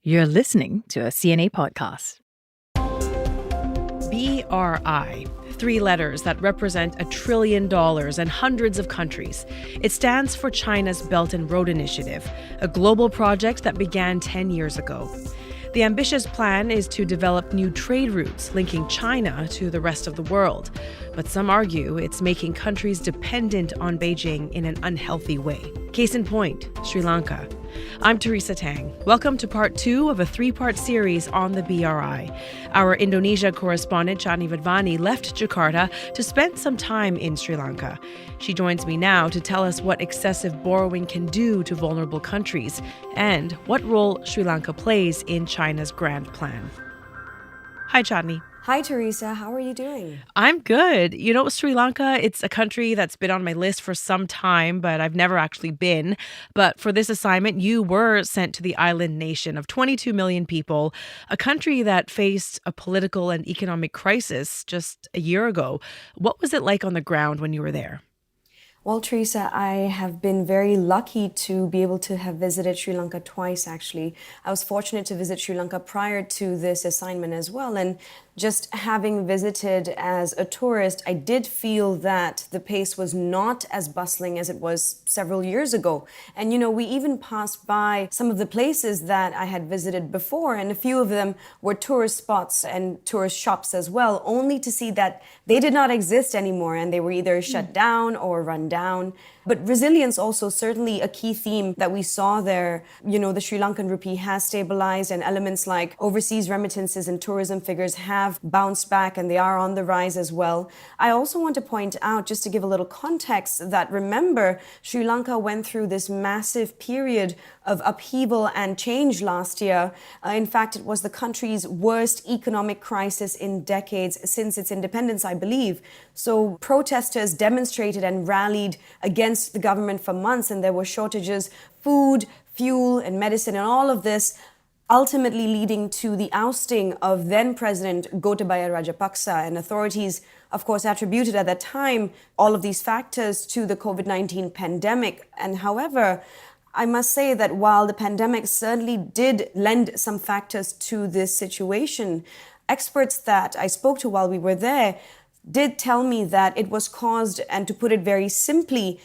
You're listening to a CNA podcast. BRI, 3 letters that represent $1 trillion and hundreds of countries. It stands for China's Belt and Road Initiative, a global project that began 10 years ago. The ambitious plan is to develop new trade routes linking China to the rest of the world. But some argue it's making countries dependent on Beijing in an unhealthy way. Case in point, Sri Lanka. I'm Teresa Tang. Welcome to part 2 of a 3-part series on the BRI. Our Indonesia correspondent, Chandni Vatvani, left Jakarta to spend some time in Sri Lanka. She joins me now to tell us what excessive borrowing can do to vulnerable countries and what role Sri Lanka plays in China's grand plan. Hi, Chandni. Hi, Teresa. How are you doing? I'm good. You know, Sri Lanka, it's a country that's been on my list for some time, but I've never actually been. But for this assignment, you were sent to the island nation of 22 million people, a country that faced a political and economic crisis just a year ago. What was it like on the ground when you were there? Well, Teresa, I have been very lucky to be able to have visited Sri Lanka twice, actually. I was fortunate to visit Sri Lanka prior to this assignment as well. And just having visited as a tourist, I did feel that the pace was not as bustling as it was several years ago. And, you know, we even passed by some of the places that I had visited before, and a few of them were tourist spots and tourist shops as well, only to see that they did not exist anymore and they were either shut down or run down. But resilience also certainly a key theme that we saw there. You know, the Sri Lankan rupee has stabilized and elements like overseas remittances and tourism figures have bounced back and they are on the rise as well. I also want to point out, just to give a little context, that remember, Sri Lanka went through this massive period of upheaval and change last year. In fact, it was the country's worst economic crisis in decades since its independence, I believe. So protesters demonstrated and rallied against the government for months, and there were shortages, food, fuel, and medicine, and all of this ultimately leading to the ousting of then President Gotabaya Rajapaksa, and authorities, of course, attributed at that time all of these factors to the COVID-19 pandemic. And however, I must say that while the pandemic certainly did lend some factors to this situation, experts that I spoke to while we were there did tell me that it was caused, and to put it very simply,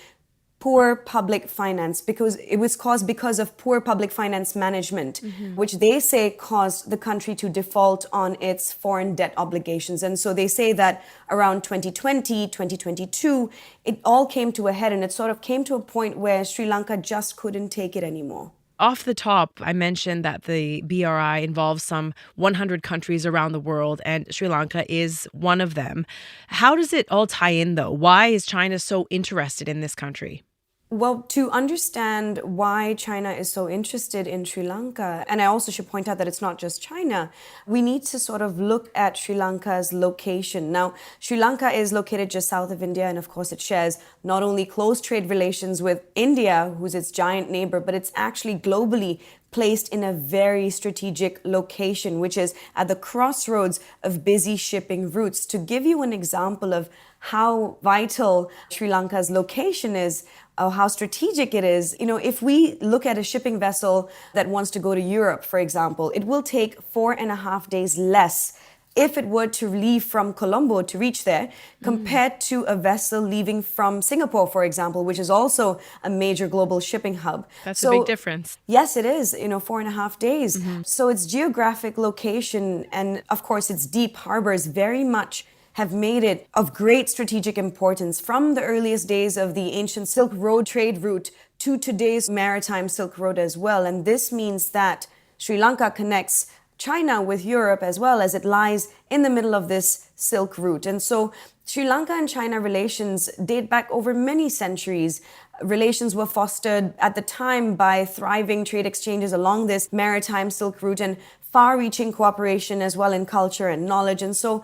poor public finance, because it was caused because of poor public finance management, which they say caused the country to default on its foreign debt obligations. And so they say that around 2020, 2022, it all came to a head, and it sort of came to a point where Sri Lanka just couldn't take it anymore. Off the top, I mentioned that the BRI involves some 100 countries around the world, and Sri Lanka is one of them. How does it all tie in, though? Why is China so interested in this country? Well, to understand why China is so interested in Sri Lanka, and I also should point out that it's not just China, we need to sort of look at Sri Lanka's location. Now, Sri Lanka is located just south of India, and of course it shares not only close trade relations with India, who's its giant neighbor, but it's actually globally placed in a very strategic location, which is at the crossroads of busy shipping routes. To give you an example of how vital Sri Lanka's location is, or how strategic it is, you know, if we look at a shipping vessel that wants to go to Europe, for example, it will take 4.5 days less if it were to leave from Colombo to reach there, compared to a vessel leaving from Singapore, for example, which is also a major global shipping hub. That's a big difference. Yes, it is, 4.5 days. So its geographic location and, of course, its deep harbors very much have made it of great strategic importance from the earliest days of the ancient Silk Road trade route to today's maritime Silk Road as well. And this means that Sri Lanka connects China with Europe as well, as it lies in the middle of this Silk Route. And so Sri Lanka and China relations date back over many centuries. Relations were fostered at the time by thriving trade exchanges along this maritime Silk Route and far-reaching cooperation as well in culture and knowledge. And so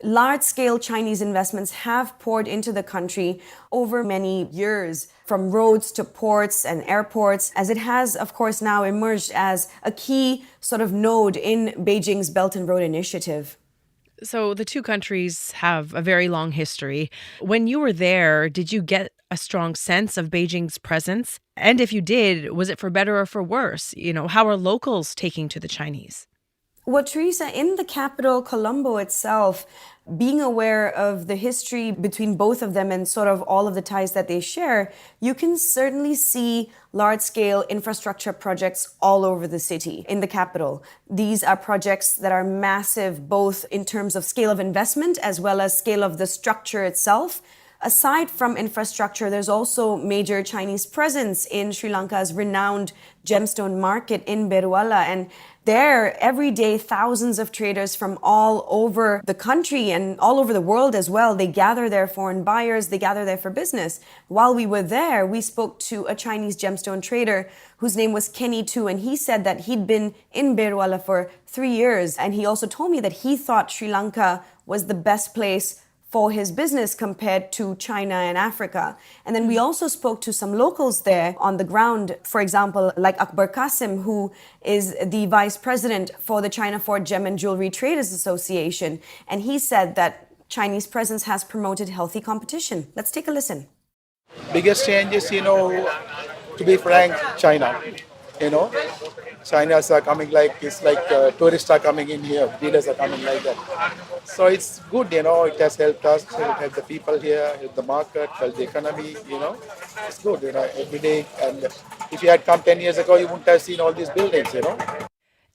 large-scale Chinese investments have poured into the country over many years, from roads to ports and airports, as it has, of course, now emerged as a key sort of node in Beijing's Belt and Road Initiative. So the two countries have a very long history. When you were there, did you get a strong sense of Beijing's presence? And if you did, was it for better or for worse? How are locals taking to the Chinese? Well, Teresa, in the capital, Colombo itself, being aware of the history between both of them and sort of all of the ties that they share, you can certainly see large-scale infrastructure projects all over the city, in the capital. These are projects that are massive, both in terms of scale of investment as well as scale of the structure itself. Aside from infrastructure, there's also major Chinese presence in Sri Lanka's renowned gemstone market in Beruala. And there, every day, thousands of traders from all over the country and all over the world as well, they gather there, foreign buyers, they gather there for business. While we were there, we spoke to a Chinese gemstone trader whose name was Kenny Tu, and he said that he'd been in Beruala for 3 years. And he also told me that he thought Sri Lanka was the best place for his business compared to China and Africa. And then we also spoke to some locals there on the ground, for example, like Akbar Qasim, who is the vice president for the China Fort Gem and Jewelry Traders Association. And he said that Chinese presence has promoted healthy competition. Let's take a listen. Biggest change is, to be frank, China. China's are coming it's like tourists are coming in here, dealers are coming like that. So it's good, it has helped us, it helped the people here, helped the market, helped the economy, It's good, every day. And if you had come 10 years ago, you wouldn't have seen all these buildings,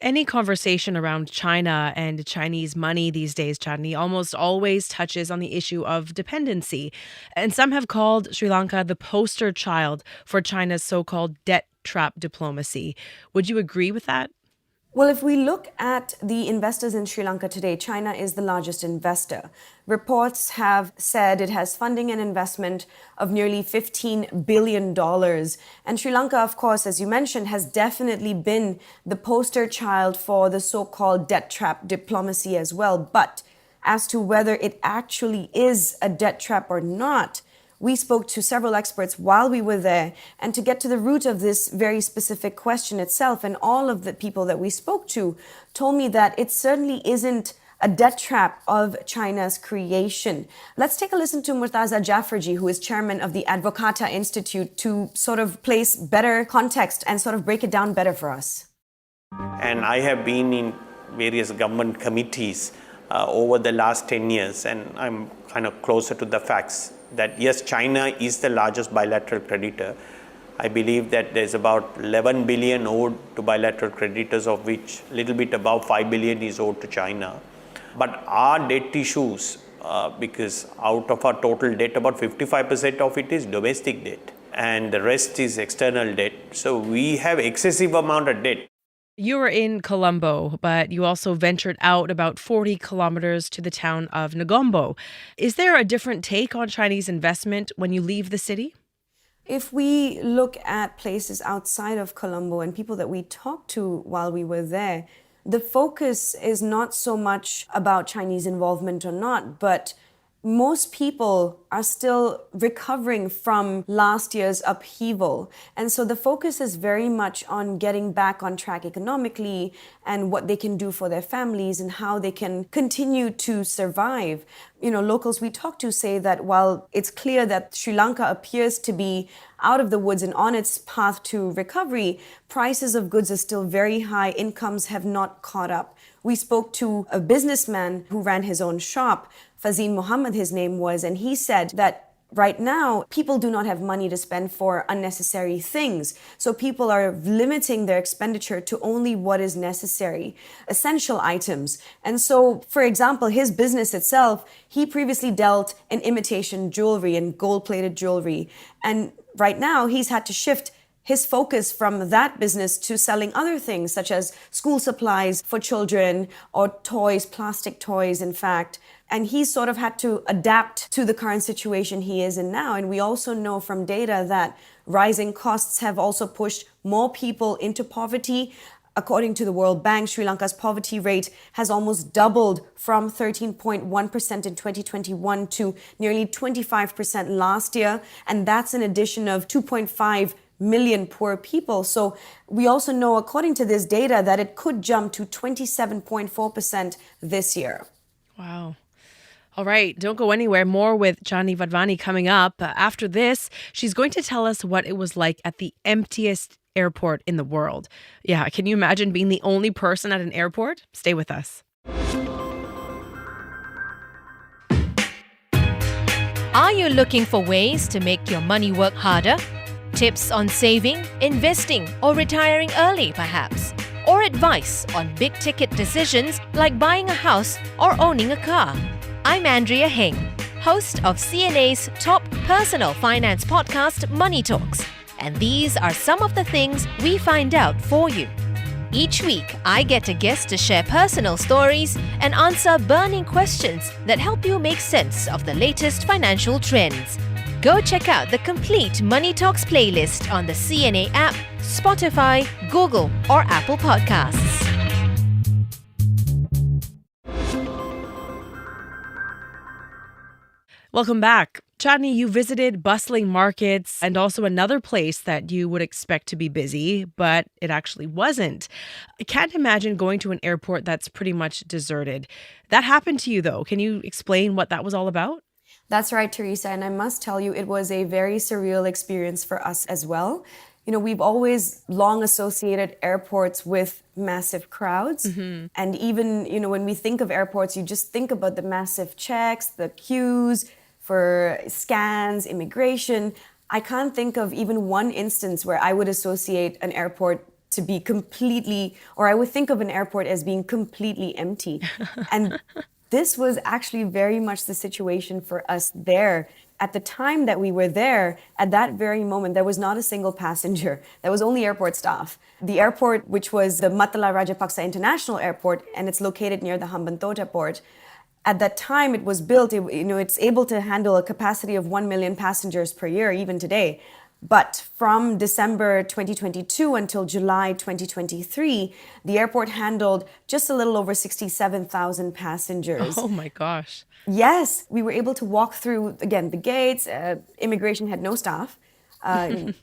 Any conversation around China and Chinese money these days, Chandni, almost always touches on the issue of dependency. And some have called Sri Lanka the poster child for China's so-called debt trap diplomacy. Would you agree with that? Well, if we look at the investors in Sri Lanka today, China is the largest investor. Reports have said it has funding and investment of nearly $15 billion. And Sri Lanka, of course, as you mentioned, has definitely been the poster child for the so-called debt trap diplomacy as well. But as to whether it actually is a debt trap or not, we spoke to several experts while we were there, and to get to the root of this very specific question itself, and all of the people that we spoke to told me that it certainly isn't a debt trap of China's creation. Let's take a listen to Murtaza Jafarji, who is chairman of the Advocata Institute, to sort of place better context and sort of break it down better for us. And I have been in various government committees over the last 10 years, and I'm kind of closer to the facts that yes, China is the largest bilateral creditor. I believe that there's about 11 billion owed to bilateral creditors, of which a little bit above 5 billion is owed to China. But our debt issues, because out of our total debt, about 55% of it is domestic debt and the rest is external debt. So we have excessive amount of debt. You were in Colombo, but you also ventured out about 40 kilometers to the town of Negombo. Is there a different take on Chinese investment when you leave the city? If we look at places outside of Colombo and people that we talked to while we were there, the focus is not so much about Chinese involvement or not, but most people are still recovering from last year's upheaval. And so the focus is very much on getting back on track economically and what they can do for their families and how they can continue to survive. Locals we talk to say that while it's clear that Sri Lanka appears to be out of the woods and on its path to recovery, prices of goods are still very high. Incomes have not caught up. We spoke to a businessman who ran his own shop, Fazeen Muhammad, his name was, and he said that right now, people do not have money to spend for unnecessary things. So people are limiting their expenditure to only what is necessary, essential items. And so, for example, his business itself, he previously dealt in imitation jewelry and gold-plated jewelry. And right now, he's had to shift his focus from that business to selling other things, such as school supplies for children or toys, plastic toys, in fact. And he sort of had to adapt to the current situation he is in now. And we also know from data that rising costs have also pushed more people into poverty. According to the World Bank, Sri Lanka's poverty rate has almost doubled from 13.1% in 2021 to nearly 25% last year. And that's an addition of 2.5 million poor people. So we also know, according to this data, that it could jump to 27.4% this year. Wow. All right, don't go anywhere. More with Chandni Vatvani coming up. After this, she's going to tell us what it was like at the emptiest airport in the world. Yeah, can you imagine being the only person at an airport? Stay with us. Are you looking for ways to make your money work harder? Tips on saving, investing, or retiring early, perhaps? Or advice on big-ticket decisions like buying a house or owning a car? I'm Andrea Heng, host of CNA's top personal finance podcast, Money Talks, and these are some of the things we find out for you. Each week, I get a guest to share personal stories and answer burning questions that help you make sense of the latest financial trends. Go check out the complete Money Talks playlist on the CNA app, Spotify, Google, or Apple Podcasts. Welcome back. Chandni, you visited bustling markets and also another place that you would expect to be busy, but it actually wasn't. I can't imagine going to an airport that's pretty much deserted. That happened to you, though. Can you explain what that was all about? That's right, Teresa. And I must tell you, it was a very surreal experience for us as well. You know, we've always long associated airports with massive crowds. Mm-hmm. And even, you know, when we think of airports, you just think about the massive checks, the queues for scans, immigration. I can't think of even one instance where I would associate an airport to be completely, or I would think of an airport as being completely empty. And this was actually very much the situation for us there. At the time that we were there, at that very moment, there was not a single passenger. There was only airport staff. The airport, which was the Matala Rajapaksa International Airport, and it's located near the Hambantota port. At that time, it was built, it's able to handle a capacity of 1 million passengers per year, even today. But from December 2022 until July 2023, the airport handled just a little over 67,000 passengers. Oh my gosh. Yes, we were able to walk through, again, the gates. Immigration had no staff.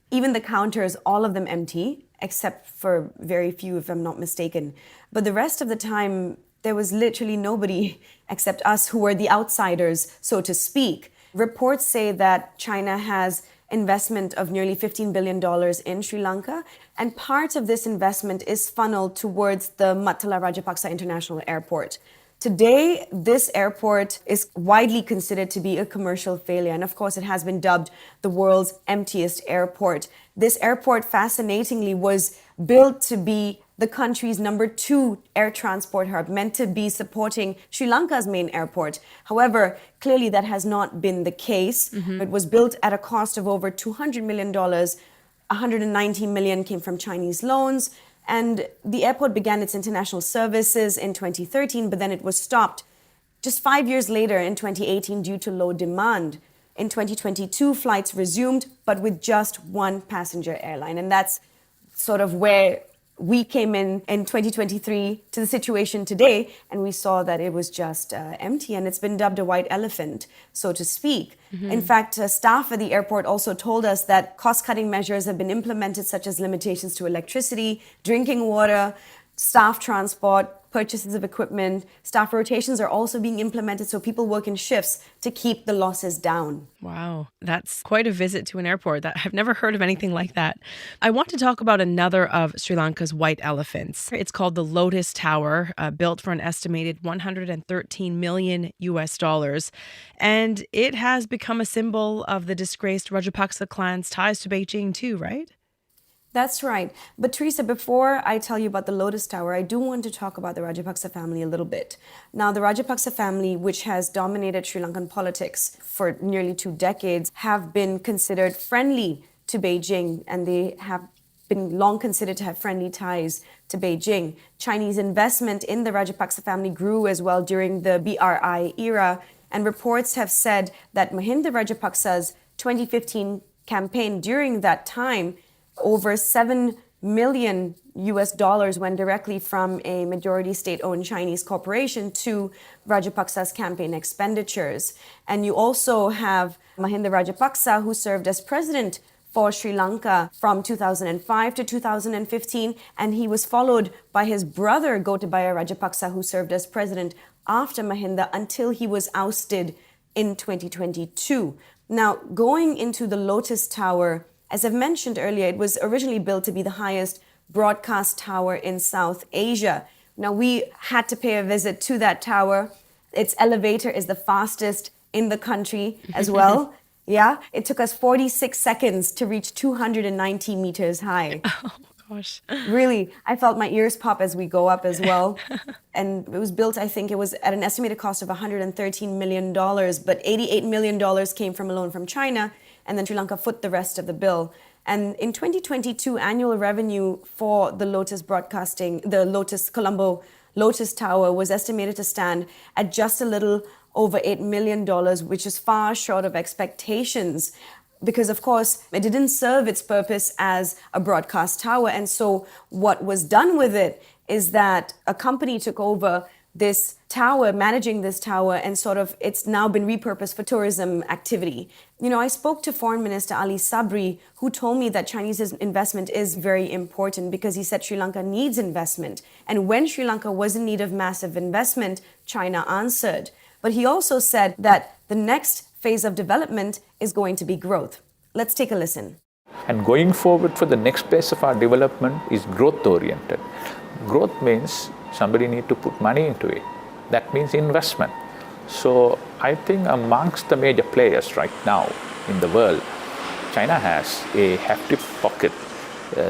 Even the counters, all of them empty, except for very few, if I'm not mistaken. But the rest of the time, there was literally nobody except us who were the outsiders, so to speak. Reports say that China has investment of nearly $15 billion in Sri Lanka, and part of this investment is funneled towards the Matala Rajapaksa International Airport. Today, this airport is widely considered to be a commercial failure, and of course it has been dubbed the world's emptiest airport. This airport, fascinatingly, was built to be the country's number 2 air transport hub, meant to be supporting Sri Lanka's main airport. However, clearly that has not been the case. Mm-hmm. It was built at a cost of over $200 million. $190 million came from Chinese loans. And the airport began its international services in 2013, but then it was stopped just 5 years later in 2018 due to low demand. In 2022, flights resumed, but with just one passenger airline. And that's sort of where we came in 2023 to the situation today, and we saw that it was just empty, and it's been dubbed a white elephant, so to speak. Mm-hmm. In fact, staff at the airport also told us that cost-cutting measures have been implemented, such as limitations to electricity, drinking water, staff transport, purchases of equipment. Staff rotations are also being implemented, so people work in shifts to keep the losses down. Wow, that's quite a visit to an airport. I've never heard of anything like that. I want to talk about another of Sri Lanka's white elephants. It's called the Lotus Tower, built for an estimated $113 million US. And it has become a symbol of the disgraced Rajapaksa clan's ties to Beijing too, right? That's right. But Teresa, before I tell you about the Lotus Tower, I do want to talk about the Rajapaksa family a little bit. Now, the Rajapaksa family, which has dominated Sri Lankan politics for nearly 2 decades, have been considered friendly to Beijing, and they have been long considered to have friendly ties to Beijing. Chinese investment in the Rajapaksa family grew as well during the BRI era, and reports have said that Mahinda Rajapaksa's 2015 campaign during that time, over $7 million US went directly from a majority state-owned Chinese corporation to Rajapaksa's campaign expenditures. And you also have Mahinda Rajapaksa, who served as president for Sri Lanka from 2005 to 2015, and he was followed by his brother Gotabaya Rajapaksa, who served as president after Mahinda until he was ousted in 2022. Now, going into the Lotus Tower, as I've mentioned earlier, it was originally built to be the highest broadcast tower in South Asia. Now, we had to pay a visit to that tower. Its elevator is the fastest in the country as well. Yeah, it took us 46 seconds to reach 290 meters high. Oh, gosh. Really, I felt my ears pop as we go up as well. And it was built, I think it was at an estimated cost of $113 million, but $88 million came from a loan from China, and then Sri Lanka foot the rest of the bill. And in 2022, annual revenue for the Lotus Broadcasting, the Colombo Lotus Tower was estimated to stand at just a little over $8 million, which is far short of expectations because, of course, it didn't serve its purpose as a broadcast tower. And so what was done with it is that a company took over this tower, managing this tower, and sort of it's now been repurposed for tourism activity. You know, I spoke to Foreign Minister Ali Sabri, who told me that Chinese investment is very important because he said Sri Lanka needs investment. And when Sri Lanka was in need of massive investment, China answered. But he also said that the next phase of development is going to be growth. Let's take a listen. And going forward for the next phase of our development is growth-oriented. Growth means somebody need to put money into it. That means investment. So I think amongst the major players right now in the world, China has a hefty pocket.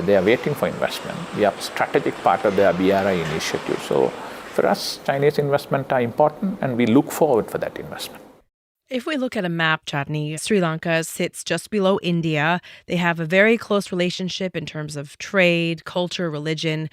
They are waiting for investment. We are a strategic part of their BRI initiative. So for us, Chinese investment are important and we look forward for that investment. If we look at a map, Chandni, Sri Lanka sits just below India. They have a very close relationship in terms of trade, culture, religion.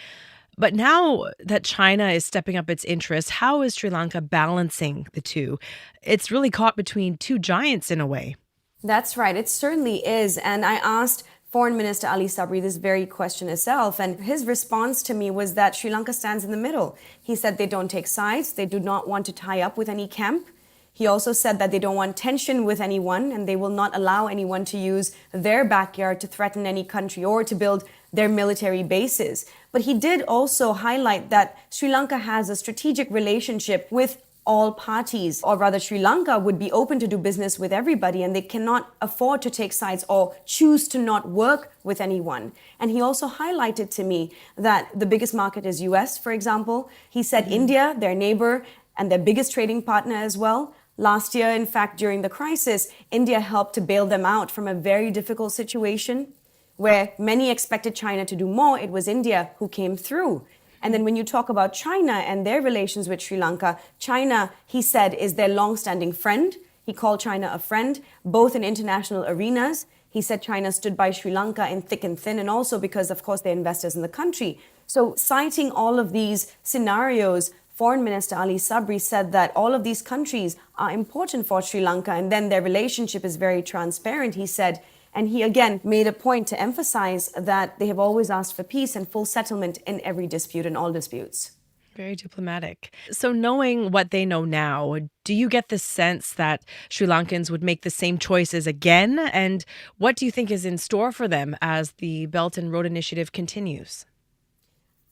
But now that China is stepping up its interests, how is Sri Lanka balancing the two? It's really caught between two giants in a way. That's right. It certainly is. And I asked Foreign Minister Ali Sabri this very question herself, and his response to me was that Sri Lanka stands in the middle. He said they don't take sides, they do not want to tie up with any camp. He also said that they don't want tension with anyone and they will not allow anyone to use their backyard to threaten any country or to build their military bases. But he did also highlight that Sri Lanka has a strategic relationship with all parties, or rather Sri Lanka would be open to do business with everybody and they cannot afford to take sides or choose to not work with anyone. And he also highlighted to me that the biggest market is US, for example. He said India, their neighbor and their biggest trading partner as well. Last year, in fact, during the crisis, India helped to bail them out from a very difficult situation where many expected China to do more. It was India who came through. And then when you talk about China and their relations with Sri Lanka, China, he said, is their long-standing friend. He called China a friend, both in international arenas. He said China stood by Sri Lanka in thick and thin, and also because, of course, they're investors in the country. So citing all of these scenarios, Foreign Minister Ali Sabri said that all of these countries are important for Sri Lanka, and then their relationship is very transparent, he said. And he again made a point to emphasize that they have always asked for peace and full settlement in every dispute and all disputes. Very diplomatic. So knowing what they know now, do you get the sense that Sri Lankans would make the same choices again? And what do you think is in store for them as the Belt and Road Initiative continues?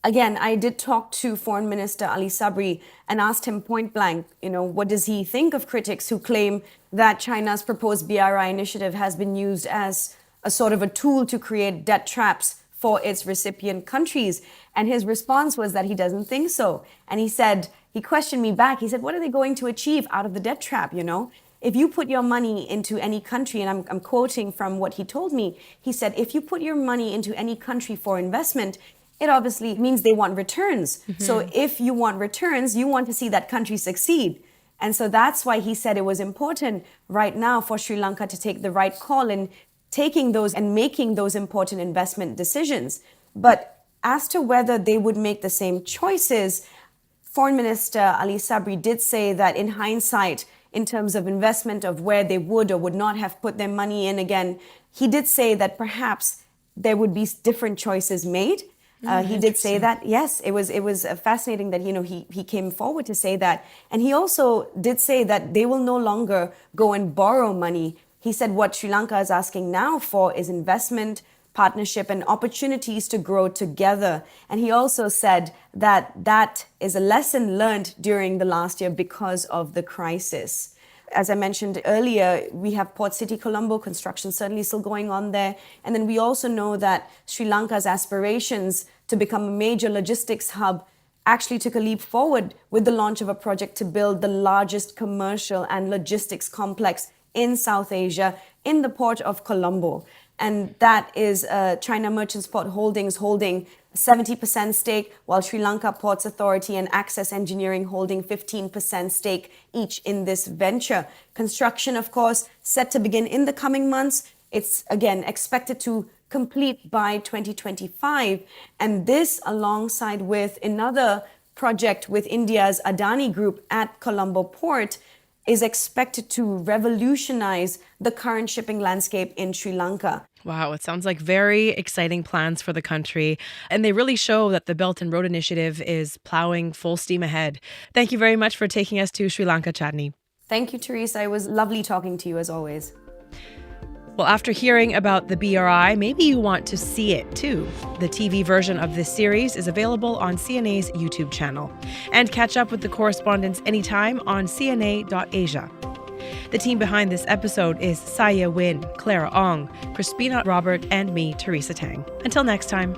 Again, I did talk to Foreign Minister Ali Sabri and asked him point blank, what does he think of critics who claim that China's proposed BRI initiative has been used as a sort of a tool to create debt traps for its recipient countries? And his response was that he doesn't think so. And he questioned me back. He said, what are they going to achieve out of the debt trap, If you put your money into any country, and I'm quoting from what he told me, he said, if you put your money into any country for investment, it obviously means they want returns. Mm-hmm. So if you want returns, you want to see that country succeed. And so that's why he said it was important right now for Sri Lanka to take the right call in taking those and making those important investment decisions. But as to whether they would make the same choices, Foreign Minister Ali Sabri did say that in hindsight, in terms of investment of where they would or would not have put their money in again, he did say that perhaps there would be different choices made. He did say that. Yes, it was fascinating that, he came forward to say that. And he also did say that they will no longer go and borrow money He said what Sri Lanka is asking now for is investment, partnership, and opportunities to grow together. And he also said that that is a lesson learned during the last year because of the crisis. As I mentioned earlier, we have Port City Colombo, construction certainly still going on there. And then we also know that Sri Lanka's aspirations to become a major logistics hub actually took a leap forward with the launch of a project to build the largest commercial and logistics complex in South Asia in the port of Colombo. And that is China Merchants Port Holdings holding 70% stake, while Sri Lanka Ports Authority and Access Engineering holding 15% stake each in this venture. Construction, of course, set to begin in the coming months. It's, again, expected to complete by 2025. And this, alongside with another project with India's Adani Group at Colombo Port, is expected to revolutionize the current shipping landscape in Sri Lanka. Wow, it sounds like very exciting plans for the country. And they really show that the Belt and Road Initiative is plowing full steam ahead. Thank you very much for taking us to Sri Lanka, Chandni. Thank you, Teresa. It was lovely talking to you as always. Well, after hearing about the BRI, maybe you want to see it too. The TV version of this series is available on CNA's YouTube channel. And catch up with the correspondents anytime on cna.asia. The team behind this episode is Saya Win, Clara Ong, Crispina Robert, and me, Teresa Tang. Until next time.